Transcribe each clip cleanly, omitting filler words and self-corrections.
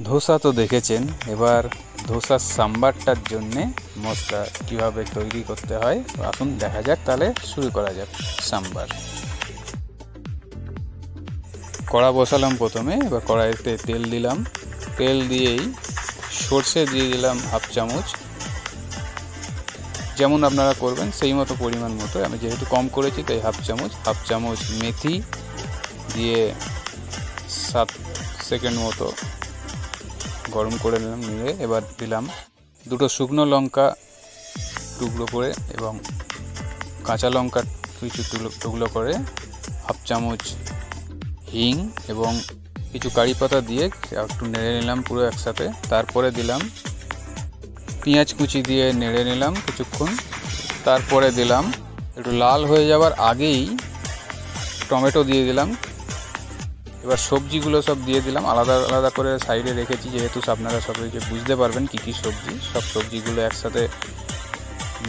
ধোসা তো দেখেছেন, এবার ধোসার সাম্বারটার জন্যে মশলা কিভাবে তৈরি করতে হয় আসুন দেখা যাক। তাহলে শুরু করা যাক সাম্বার। কড়া বসালাম প্রথমে, এবার কড়াইতে তেল দিলাম। তেল দিয়েই সর্ষে দিয়ে দিলাম হাফ চামচ, যেমন আপনারা করবেন সেই মতো পরিমাণ মতো। আমি যেহেতু কম করেছি তাই হাফ চামচ মেথি দিয়ে 7 সেকেন্ড মতো গরম করে নিলাম। নিয়ে এবার দিলাম 2 শুকনো লঙ্কা টুকরো করে এবং কাঁচা লঙ্কা কিছু টুকরো করে, হাফ চামচ হিং এবং কিছু কারি পাতা দিয়ে একটু নেড়ে নিলাম পুরো একসাথে। তারপরে দিলাম পেঁয়াজ কুচি দিয়ে নেড়ে নিলাম কিছুক্ষণ। তারপরে দিলাম একটু লাল হয়ে যাওয়ার আগেই টমেটো দিয়ে দিলাম। এবার সবজিগুলো সব দিয়ে দিলাম, আলাদা আলাদা করে সাইডে রেখেছি যেহেতু আপনারা সবাই বুঝতে পারবেন কী কী সবজি। সব সবজিগুলো একসাথে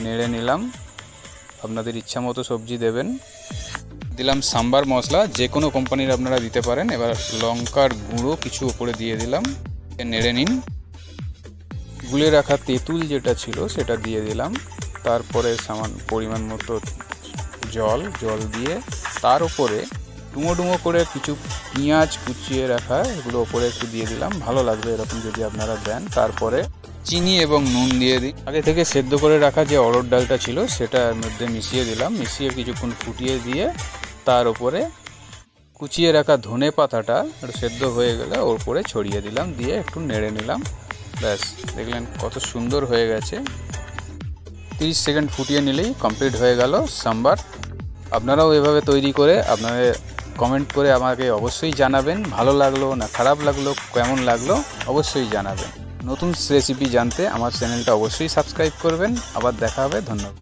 নেড়ে নিলাম, আপনাদের ইচ্ছা মতো সবজি দেবেন। দিলাম সাম্বার মশলা, যে কোনো কোম্পানির আপনারা দিতে পারেন। এবার লঙ্কার গুঁড়ো কিছু উপরে দিয়ে দিলাম, নেড়ে নিন। গুলে রাখা তেঁতুল যেটা ছিল সেটা দিয়ে দিলাম। তারপরে সামান্য পরিমাণ মতো জল দিয়ে তার উপরে ডুমো করে কিছু পেঁয়াজ কুচিয়ে রাখা এগুলো ওপরে একটু দিয়ে দিলাম। ভালো লাগবে এরকম যদি আপনারা দেন। তারপরে চিনি এবং নুন দিয়ে দিই। আগে থেকে সেদ্ধ করে রাখা যে অড়হর ডালটা ছিল সেটার মধ্যে মিশিয়ে দিলাম। মিশিয়ে কিছুক্ষণ ফুটিয়ে দিয়ে তার উপরে কুচিয়ে রাখা ধনে পাতাটা সেদ্ধ হয়ে গেলে ওর উপরে ছড়িয়ে দিলাম, দিয়ে একটু নেড়ে নিলাম। ব্যাস, দেখলেন কত সুন্দর হয়ে গেছে। 30 সেকেন্ড ফুটিয়ে নিলেই কমপ্লিট হয়ে গেল সাম্বার। আপনারাও এভাবে তৈরি করে আপনাদের কমেন্ট করে আমাকে অবশ্যই জানাবেন, ভালো লাগলো না খারাপ লাগলো, কেমন লাগলো অবশ্যই জানাবেন। নতুন রেসিপি জানতে আমার চ্যানেলটা অবশ্যই সাবস্ক্রাইব করবেন। আবার দেখা হবে, ধন্যবাদ।